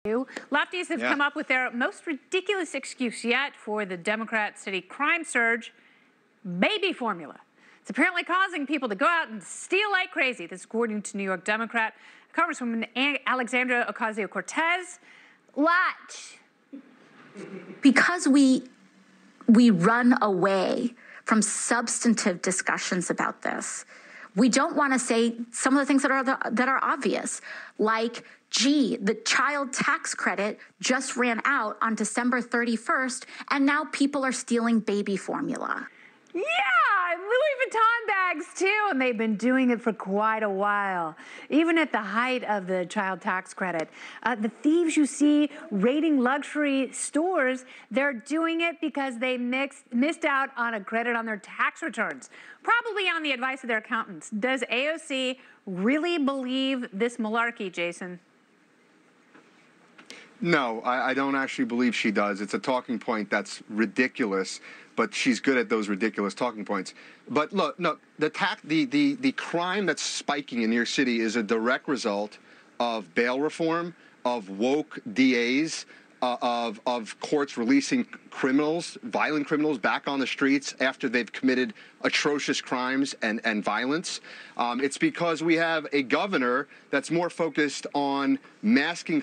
Lefties have come up with their most ridiculous excuse yet for the Democrat city crime surge: baby formula. It's apparently causing people to go out and steal like crazy. This is according to New York Democrat Congresswoman Alexandria Ocasio-Cortez. Watch. Because we run away from substantive discussions about this. We don't want to say some of the things that are obvious, like, gee, the child tax credit just ran out on December 31st, and now people are stealing baby formula. Yeah, Louis Vuitton bags too, and they've been doing it for quite a while. Even at the height of the child tax credit, the thieves you see raiding luxury stores, they're doing it because they missed out on a credit on their tax returns, probably on the advice of their accountants. Does AOC really believe this malarkey, Jason? No, I don't actually believe she does. It's a talking point that's ridiculous, but she's good at those ridiculous talking points. But look, no, the crime that's spiking in New York City is a direct result of bail reform, of woke DAs, of courts releasing criminals, violent criminals, back on the streets after they've committed atrocious crimes and violence. It's because we have a governor that's more focused on masking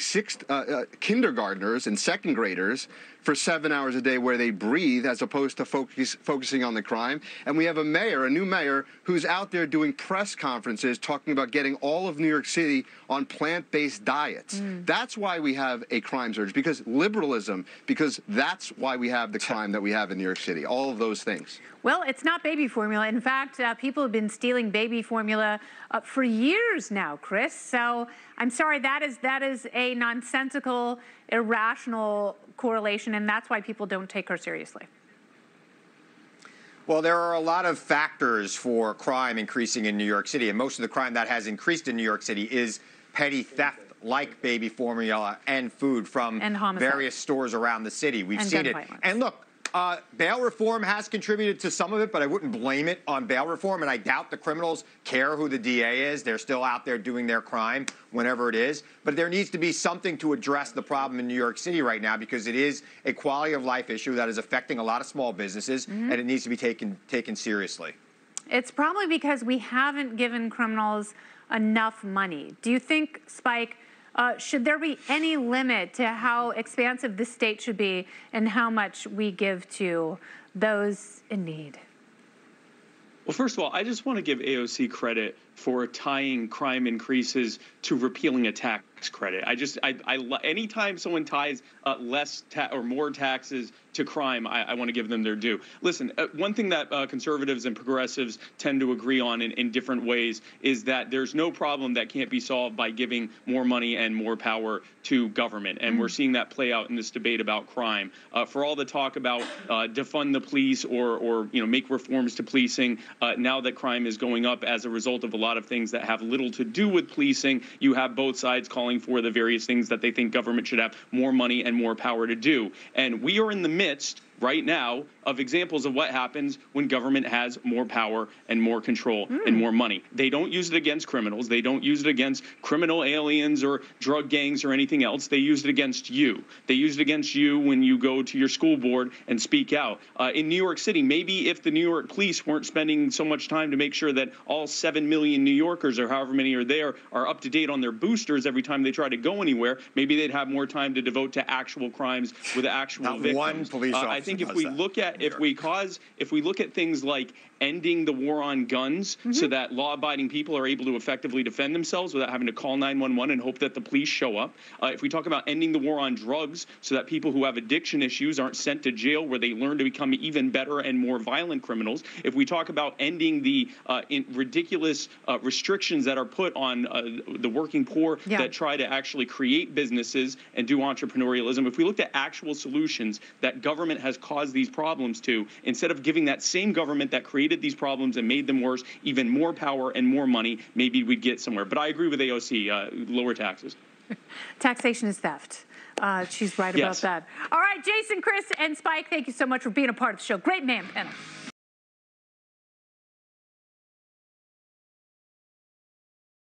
kindergartners and second graders for 7 hours a day where they breathe, as opposed to focusing on the crime. And we have a new mayor, who's out there doing press conferences talking about getting all of New York City on plant-based diets. That's why we have a crime surge, because liberalism, because that's why we have the crime that we have in New York City, all of those things. Well, it's not baby formula. In fact, people have been stealing baby formula for years now, Chris. So I'm sorry, that is a nonsensical, irrational correlation, and that's why people don't take her seriously. Well, there are a lot of factors for crime increasing in New York City, and most of the crime that has increased in New York City is petty theft, like baby formula and food from various stores around the city. We've seen it. And look, bail reform has contributed to some of it, but I wouldn't blame it on bail reform, and I doubt the criminals care who the DA is. They're still out there doing their crime whenever it is. But there needs to be something to address the problem in New York City right now, because it is a quality of life issue that is affecting a lot of small businesses, and it needs to be taken seriously. It's probably because we haven't given criminals enough money. Do you think, Spike, should there be any limit to how expansive this state should be and how much we give to those in need? Well, first of all, I just want to give AOC credit for tying crime increases to repealing a tax credit. Anytime someone ties or more taxes to crime, I want to give them their due. Listen, one thing that conservatives and progressives tend to agree on in different ways is that there's no problem that can't be solved by giving more money and more power to government. And we're seeing that play out in this debate about crime. For all the talk about defund the police or make reforms to policing, now that crime is going up as a result of a lot of things that have little to do with policing, you have both sides calling for the various things that they think government should have more money and more power to do. And we are in the midst right now of examples of what happens when government has more power and more control and more money. They don't use it against criminals. They don't use it against criminal aliens or drug gangs or anything else. They use it against you. They use it against you when you go to your school board and speak out. In New York City, maybe if the New York police weren't spending so much time to make sure that all 7 million New Yorkers, or however many are there, are up to date on their boosters every time they try to go anywhere, maybe they'd have more time to devote to actual crimes with actual victims. One police officer I think if we look at things like ending the war on guns so that law-abiding people are able to effectively defend themselves without having to call 911 and hope that the police show up. If we talk about ending the war on drugs so that people who have addiction issues aren't sent to jail where they learn to become even better and more violent criminals. If we talk about ending the ridiculous restrictions that are put on the working poor that try to actually create businesses and do entrepreneurialism. If we looked at actual solutions that government has caused these problems to, instead of giving that same government that created these problems and made them worse even more power and more money, maybe we'd get somewhere. But I agree with AOC, lower taxes. Taxation is theft. She's right about that. All right, Jason, Chris, and Spike, thank you so much for being a part of the show. Great man panel.